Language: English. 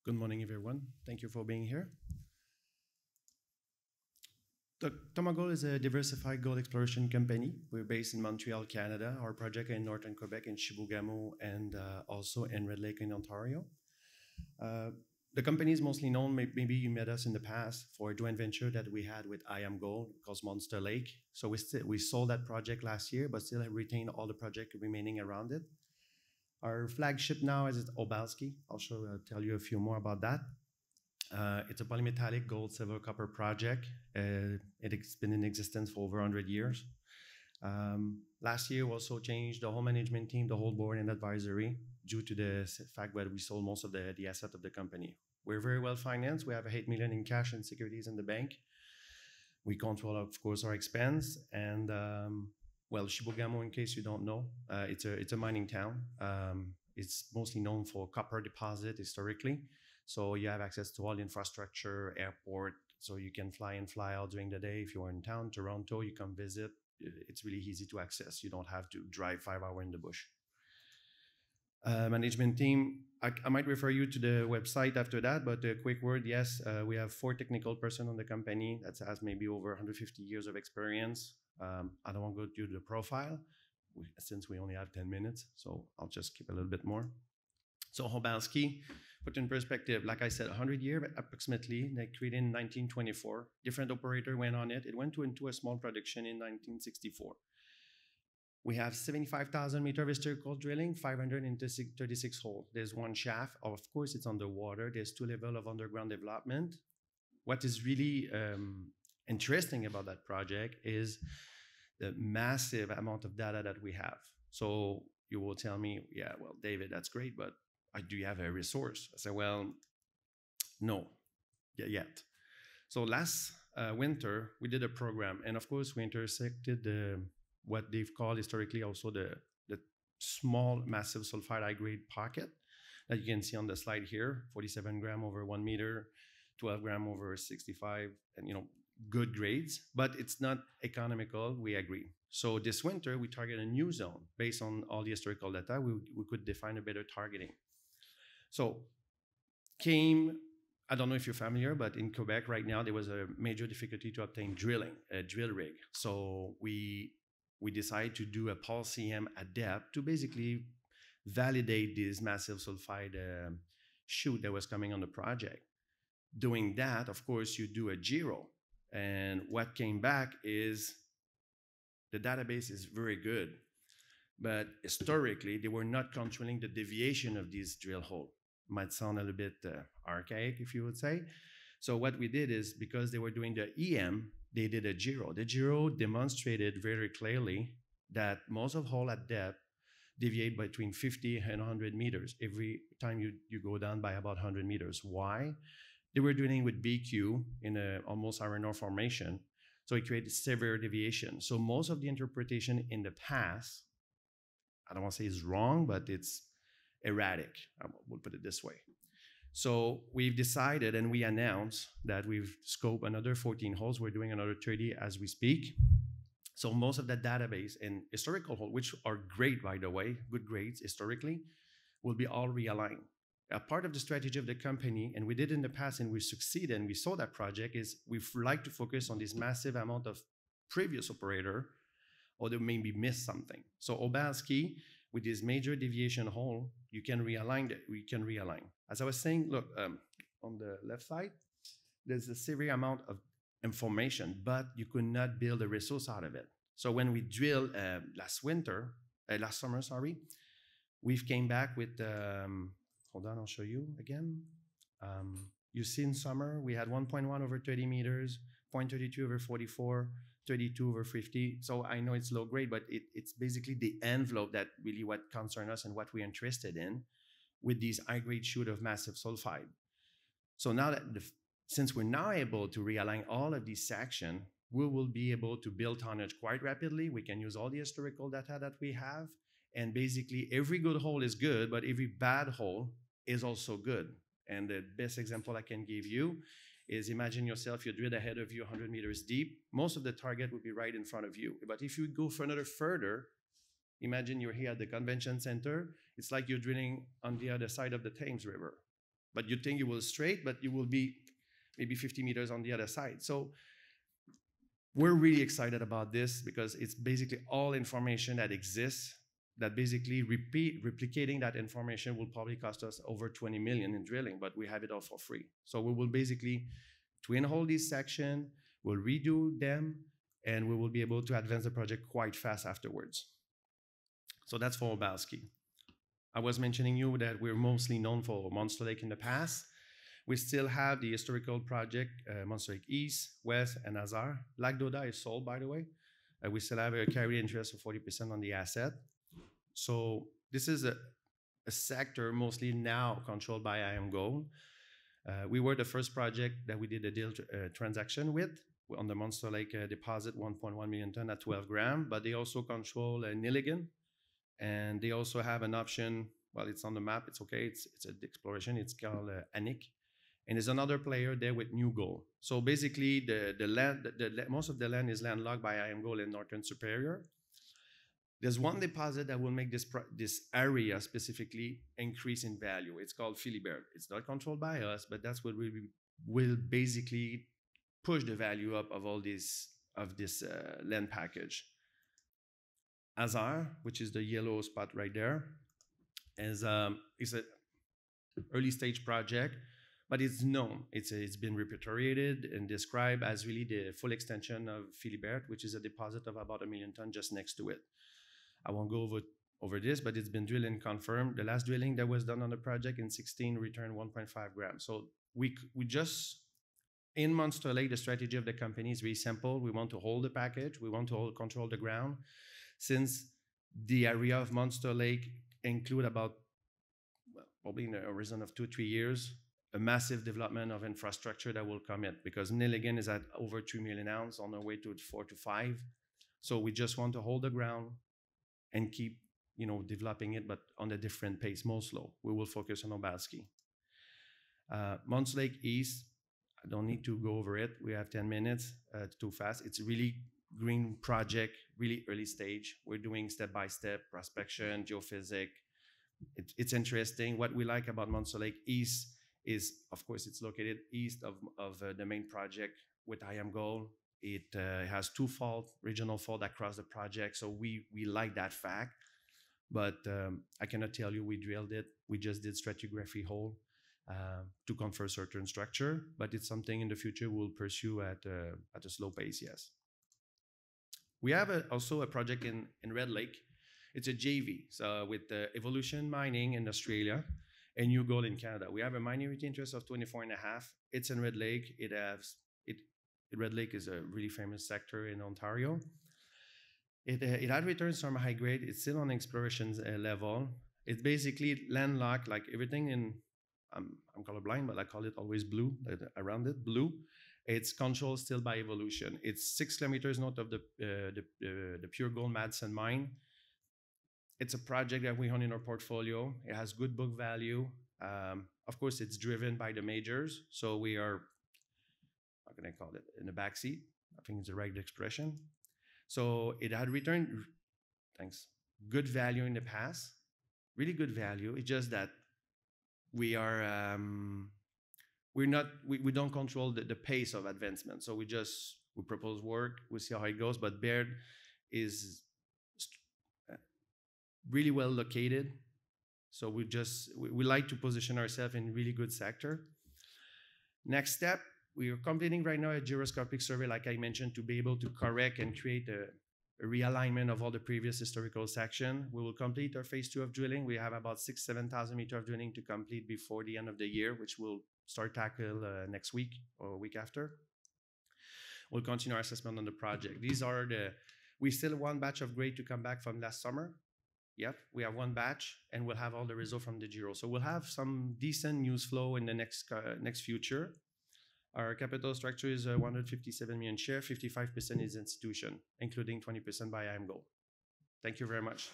Good morning, everyone. Thank you for being here. TomaGold is a diversified gold exploration company. We're based in Montreal, Canada. Our project in northern Quebec in Chibougamau and also in Red Lake in Ontario. The company is mostly known, maybe you met us in the past, for a joint venture that we had with Iamgold called Monster Lake. So we sold that project last year, but still have retained all the project remaining around it. Our flagship now is Obalski. I'll tell you a few more about that. It's a polymetallic gold, silver, copper project. It's been in existence for over 100 years. Last year, we also changed the whole management team, the whole board and advisory, due to the fact that we sold most of the asset of the company. We're very well financed. We have $8 million in cash and securities in the bank. We control, of course, our expense. And well, Chibougamau, in case you don't know, it's a mining town. It's mostly known for copper deposit historically. So you have access to all the infrastructure, airport, so you can fly in, fly out during the day. If you're in town, Toronto, you come visit. It's really easy to access. You don't have to drive 5 hours in the bush. Management team, I might refer you to the website after that, but a quick word, yes, we have 4 technical persons on the company that has maybe over 150 years of experience. I don't want to go through the profile since we only have 10 minutes, so I'll just keep a little bit more. So Obalski, put in perspective, like I said, 100 years approximately, they created in 1924. Different operator went on it. It went into a small production in 1964. We have 75,000 meters of historical drilling, 536 holes. There's 1 shaft. Of course, it's underwater. There's 2 levels of underground development. What is really interesting about that project is the massive amount of data that we have. So you will tell me, yeah, well, David, that's great, but do you have a resource? I said, well, no, yet. So last winter, we did a program, and of course, we intersected what they've called historically also the small, massive sulfide high-grade pocket that you can see on the slide here, 47 gram over 1 meter, 12 gram over 65, and good grades, but it's not economical, we agree. So this winter, we target a new zone. Based on all the historical data, we could define a better targeting. So I don't know if you're familiar, but in Quebec right now, there was a major difficulty to obtain a drill rig. So we decided to do a pulse CM at depth to basically validate this massive sulfide chute that was coming on the project. Doing that, of course, you do a giro. And what came back is the database is very good, but historically, they were not controlling the deviation of this drill hole. Might sound a little bit archaic, if you would say. So what we did is, because they were doing the EM, they did a giro. The giro demonstrated very clearly that most of hole at depth deviate between 50 and 100 meters every time you go down by about 100 meters. Why? They were dealing with BQ in a almost iron ore formation, so it created severe deviation. So most of the interpretation in the past, I don't want to say is wrong, but it's erratic, we'll put it this way. So we've decided and we announced that we've scoped another 14 holes. We're doing another 30 as we speak. So most of that database and historical holes, which are great, by the way, good grades historically, will be all realigned. A part of the strategy of the company, and we did in the past and we succeeded and we saw that project, is we like to focus on this massive amount of previous operator, or they maybe missed something. So Obalski, with this major deviation hole, you can realign it. We can realign. As I was saying, look, on the left side, there's a severe amount of information, but you could not build a resource out of it. So when we drilled last summer, we've came back with, hold on, I'll show you again. You see in summer, we had 1.1 over 30 meters, 0.32 over 44, 32 over 50. So I know it's low grade, but it's basically the envelope that really what concerns us and what we're interested in with these high grade chute of massive sulfide. So now that since we're now able to realign all of these sections, we will be able to build tonnage quite rapidly. We can use all the historical data that we have. And basically every good hole is good, but every bad hole is also good. And the best example I can give you is, imagine yourself, you drill ahead of you 100 meters deep. Most of the target would be right in front of you. But if you go further, imagine you're here at the convention center. It's like you're drilling on the other side of the Thames River. but you think you will straight, but you will be maybe 50 meters on the other side. So we're really excited about this because it's basically all information that exists that basically replicating that information will probably cost us over 20 million in drilling, but we have it all for free. So we will basically twin hole this section, we'll redo them, and we will be able to advance the project quite fast afterwards. So that's for Obalski. I was mentioning you that we're mostly known for Monster Lake in the past. We still have the historical project, Monster Lake East, West, and Azar. Lac Doda is sold, by the way. We still have a carry interest of 40% on the asset. So this is a sector mostly now controlled by Iamgold. We were the first project that we did a deal transaction with on the Monster Lake deposit, 1.1 million ton at 12 grams, but they also control Nilligan, and they also have an option. Well, it's on the map, it's okay, it's an exploration, it's called Anik. And there's another player there with New Gold. So basically, the land, most of the land is landlocked by Iamgold and Northern Superior. There's one deposit that will make this area specifically increase in value. It's called Philibert. It's not controlled by us, but that's what will basically push the value up of all this land package. Azar, which is the yellow spot right there, is an early stage project, but it's known. It's been repatriated and described as really the full extension of Philibert, which is a deposit of about 1 million ton just next to it. I won't go over this, but it's been drilled and confirmed. The last drilling that was done on the project in 16 returned 1.5 grams. So we just, in Monster Lake, the strategy of the company is very simple. We want to hold the package. We want to control the ground. Since the area of Monster Lake include about, well, probably in a horizon of 2-3 years, a massive development of infrastructure that will come in, because Nilligan is at over 3 million ounces on our way to 4 to 5. So we just want to hold the ground and keep, developing it, but on a different pace, more slow. We will focus on Obalski. Monster Lake East, I don't need to go over it. We have 10 minutes, too fast. It's a really green project, really early stage. We're doing step-by-step prospection, geophysics. It's interesting. What we like about Monster Lake East is, of course, it's located east of the main project with Iamgold. It has 2 faults, regional fault that cross the project, so we like that fact. But I cannot tell you we drilled it. We just did stratigraphy hole to confirm certain structure, but it's something in the future we'll pursue at a slow pace, yes. We have also a project in Red Lake. It's a JV, so with Evolution Mining in Australia and New Gold in Canada. We have a minority interest of 24.5. It's in Red Lake. Red Lake is a really famous sector in Ontario. It had returns from high grade. It's still on exploration level. It's basically landlocked, like everything in, I'm colorblind, but I call it always blue, around it, blue. It's controlled still by Evolution. It's 6 kilometers north of the Pure Gold Madsen mine. It's a project that we own in our portfolio. It has good book value. Of course, it's driven by the majors, so we are, how can I call it, in the backseat. I think it's the right expression. So it had returned, thanks, good value in the past, really good value. It's just that we are, we don't control the pace of advancement. So we propose work, we see how it goes, but Baird is really well located. So we like to position ourselves in really good sector. Next step, we are completing right now a gyroscopic survey, like I mentioned, to be able to correct and create a realignment of all the previous historical section. We will complete our phase 2 of drilling. We have about 6,000-7,000 meters of drilling to complete before the end of the year, which we'll start tackle next week or a week after. We'll continue our assessment on the project. We still have 1 batch of grade to come back from last summer. Yep, we have 1 batch, and we'll have all the results from the gyro. So we'll have some decent news flow in the next future. Our capital structure is 157 million shares, 55% is institution, including 20% by Iamgold. Thank you very much.